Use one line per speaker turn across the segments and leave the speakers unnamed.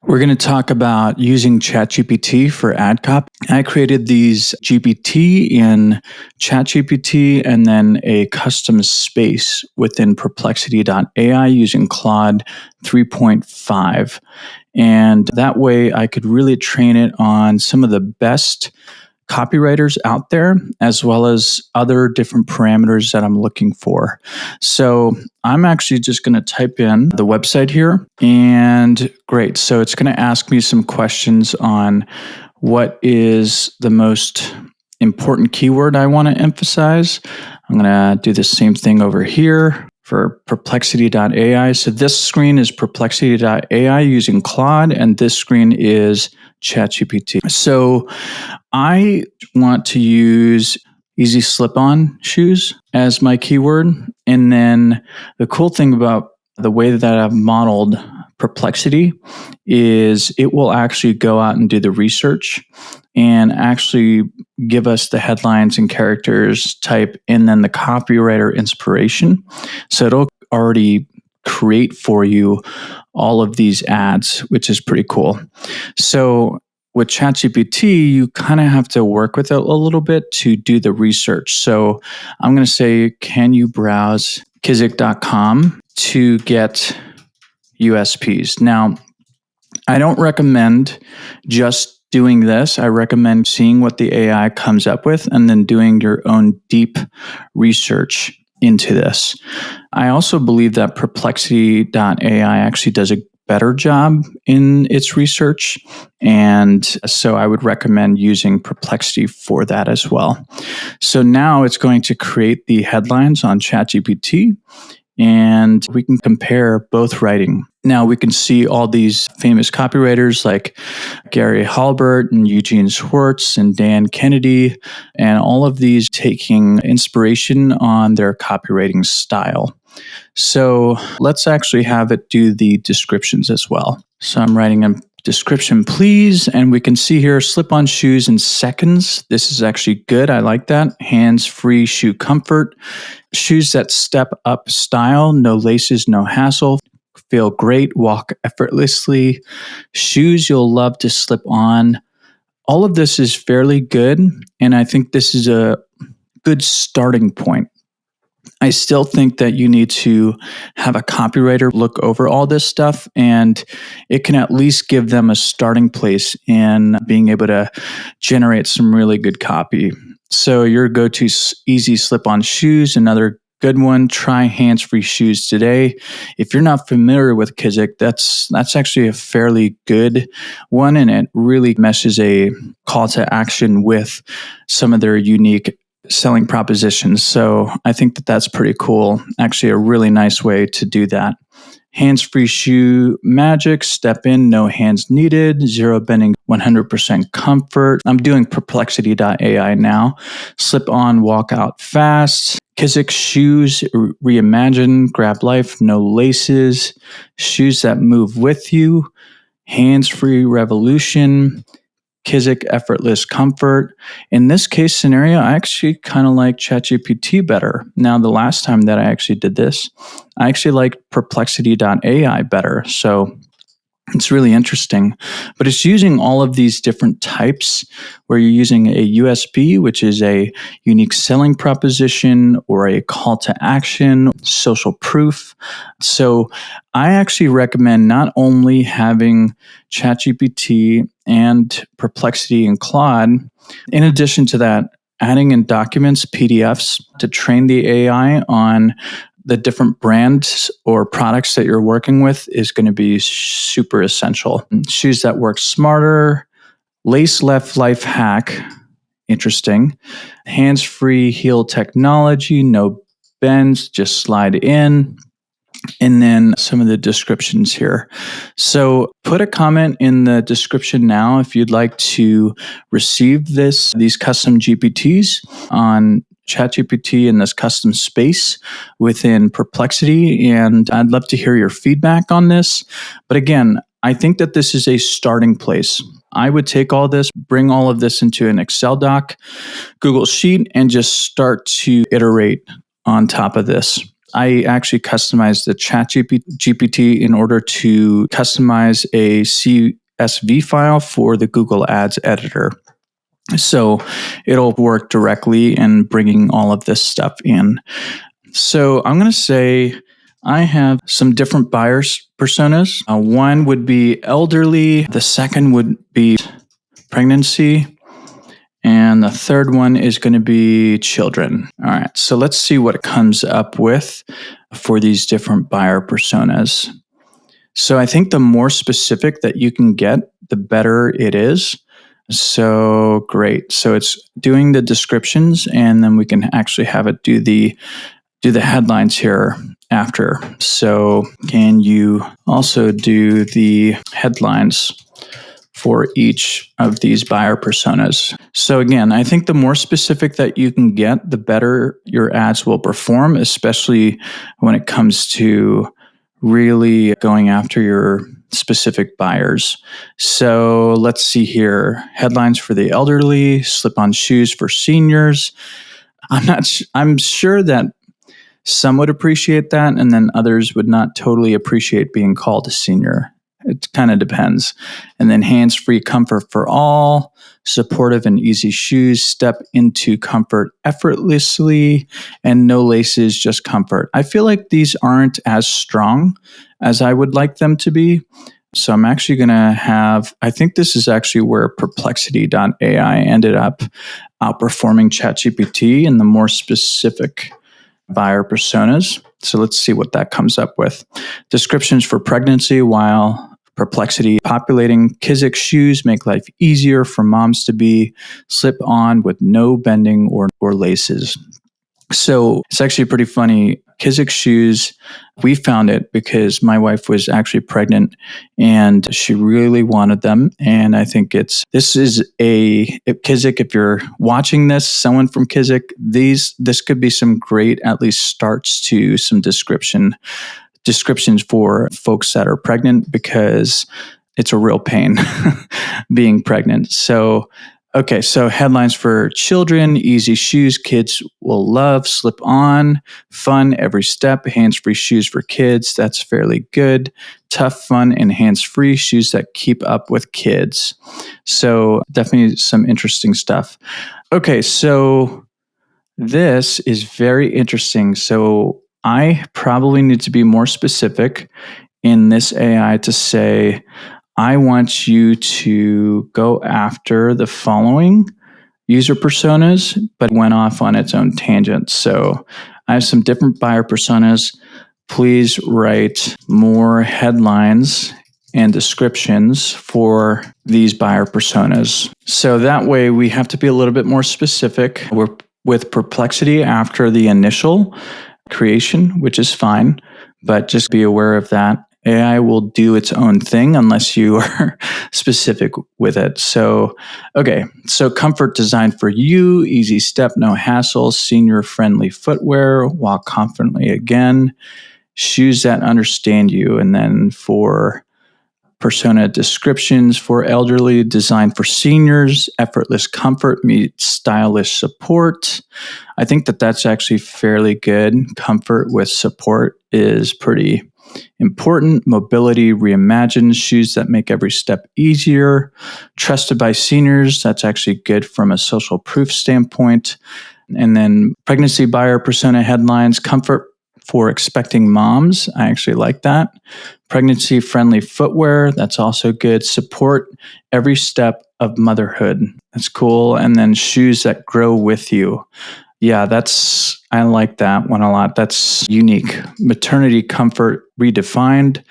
We're going to talk about using ChatGPT for ad copy. I created these GPT in ChatGPT and then a custom space within Perplexity.ai using Claude 3.5. And that way I could really train it on some of the best copywriters out there, as well as other different parameters that I'm looking for. So I'm actually just going to type in the website here, and great. So it's going to ask me some questions on what is the most important keyword I want to emphasize. I'm going to do the same thing over here for Perplexity.ai. So this screen is Perplexity.ai using Claude, and this screen is ChatGPT. So I want to use easy slip-on shoes as my keyword. And then the cool thing about the way that I've modeled Perplexity is it will actually go out and do the research and actually give us the headlines and characters type and then the copywriter inspiration. So it'll already create for you all of these ads, which is pretty cool. So with ChatGPT, you kind of have to work with it a little bit to do the research. So I'm going to say, can you browse Kizik.com to get USPs? Now, I don't recommend just doing this. I recommend seeing what the AI comes up with and then doing your own deep research into this. I also believe that Perplexity.ai actually does a better job in its research. And so I would recommend using Perplexity for that as well. So now it's going to create the headlines on ChatGPT, and we can compare both writing. Now we can see all these famous copywriters like Gary Halbert and Eugene Schwartz and Dan Kennedy, and all of these taking inspiration on their copywriting style. So let's actually have it do the descriptions as well. So I'm writing a description, please. And we can see here, slip-on shoes in seconds. This is actually good. I like that. Hands-free shoe comfort. Shoes that step up style. No laces, no hassle. Feel great. Walk effortlessly. Shoes you'll love to slip on. All of this is fairly good. And I think this is a good starting point. I still think that you need to have a copywriter look over all this stuff, and it can at least give them a starting place in being able to generate some really good copy. So your go-to easy slip-on shoes, another good one. Try hands-free shoes today. If you're not familiar with Kizik, that's actually a fairly good one, and it really meshes a call to action with some of their unique selling propositions. So I think that that's pretty cool. Actually, a really nice way to do that. Hands-free shoe magic, step in, no hands needed, zero bending, 100% comfort. I'm doing Perplexity.ai now. Slip on, walk out fast. Kizik shoes, reimagine, grab life, no laces. Shoes that move with you. Hands-free revolution. Kizik effortless comfort. In this case scenario, I actually kind of like ChatGPT better. Now, the last time that I actually did this, I actually liked Perplexity.ai better. So it's really interesting. But it's using all of these different types where you're using a USP, which is a unique selling proposition or a call to action, social proof. So I actually recommend not only having ChatGPT and Perplexity and Claude, in addition to that, adding in documents, PDFs to train the AI on the different brands or products that you're working with is going to be super essential. Shoes that work smarter, lace left life hack, interesting. Hands-free heel technology, no bends, just slide in. And then some of the descriptions here. So put a comment in the description now if you'd like to receive these custom GPTs on ChatGPT in this custom space within Perplexity. And I'd love to hear your feedback on this. But again, I think that this is a starting place. I would take all this, bring all of this into an Excel doc, Google Sheet, and just start to iterate on top of this. I actually customized the ChatGPT in order to customize a CSV file for the Google Ads editor. So it'll work directly in bringing all of this stuff in. So I'm going to say I have some different buyers personas. One would be elderly. The second would be pregnancy. And the third one is going to be children. All right. So let's see what it comes up with for these different buyer personas. So I think the more specific that you can get, the better it is. So great. So it's doing the descriptions, and then we can actually have it do the headlines here after. So can you also do the headlines for each of these buyer personas? So again, I think the more specific that you can get, the better your ads will perform, especially when it comes to really going after your specific buyers. So let's see here. Headlines for the elderly, slip-on shoes for seniors. I'm sure that some would appreciate that, and then others would not totally appreciate being called a senior. It kind of depends. And then hands-free comfort for all, supportive and easy shoes, step into comfort effortlessly, and no laces, just comfort. I feel like these aren't as strong as I would like them to be. So I'm actually going to have, I think this is actually where Perplexity.ai ended up outperforming ChatGPT in the more specific buyer personas. So let's see what that comes up with. Descriptions for pregnancy, while Perplexity populating Kizik shoes make life easier for moms to be, slip on with no bending or laces. So it's actually pretty funny. Kizik shoes, we found it because my wife was actually pregnant and she really wanted them. And I think this is Kizik, if you're watching this, someone from Kizik, this could be some great, at least starts to some descriptions for folks that are pregnant, because it's a real pain being pregnant. So okay, so headlines for children, easy shoes kids will love, slip on, fun every step, hands-free shoes for kids, that's fairly good, tough, fun, and hands-free shoes that keep up with kids. So definitely some interesting stuff. Okay, so this is very interesting. So I probably need to be more specific in this AI to say, I want you to go after the following user personas, but went off on its own tangent. So I have some different buyer personas. Please write more headlines and descriptions for these buyer personas. So that way we have to be a little bit more specific. We're with Perplexity after the initial creation, which is fine, but just be aware of that. AI will do its own thing unless you are specific with it. So, okay. So comfort designed for you, easy step, no hassle, senior friendly footwear, walk confidently again, shoes that understand you. And then for persona descriptions for elderly, designed for seniors, effortless comfort meets stylish support. I think that's actually fairly good. Comfort with support is pretty important. Mobility reimagined, shoes that make every step easier. Trusted by seniors, that's actually good from a social proof standpoint. And then pregnancy buyer persona headlines, comfort for expecting moms. I actually like that. Pregnancy friendly footwear, that's also good. Support every step of motherhood. That's cool. And then shoes that grow with you. Yeah, I like that one a lot. That's unique. Maternity comfort redefined.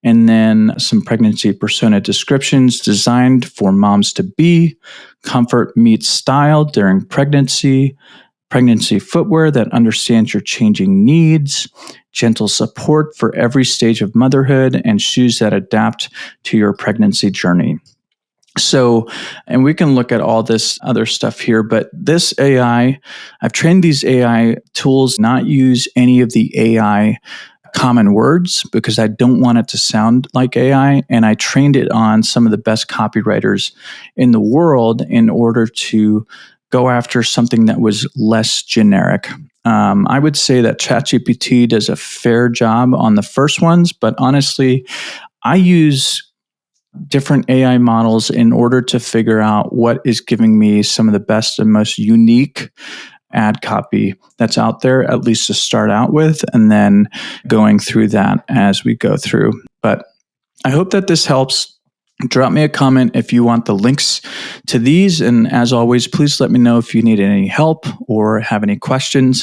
And then some pregnancy persona descriptions designed for moms to be. Comfort meets style during pregnancy. Pregnancy footwear that understands your changing needs. Gentle support for every stage of motherhood, and shoes that adapt to your pregnancy journey. So, and we can look at all this other stuff here, but this AI, I've trained these AI tools not use any of the AI common words because I don't want it to sound like AI. And I trained it on some of the best copywriters in the world in order to go after something that was less generic. I would say that ChatGPT does a fair job on the first ones, but honestly, I use different AI models in order to figure out what is giving me some of the best and most unique ad copy that's out there, at least to start out with, and then going through that as we go through. But I hope that this helps. Drop me a comment if you want the links to these. And as always, please let me know if you need any help or have any questions.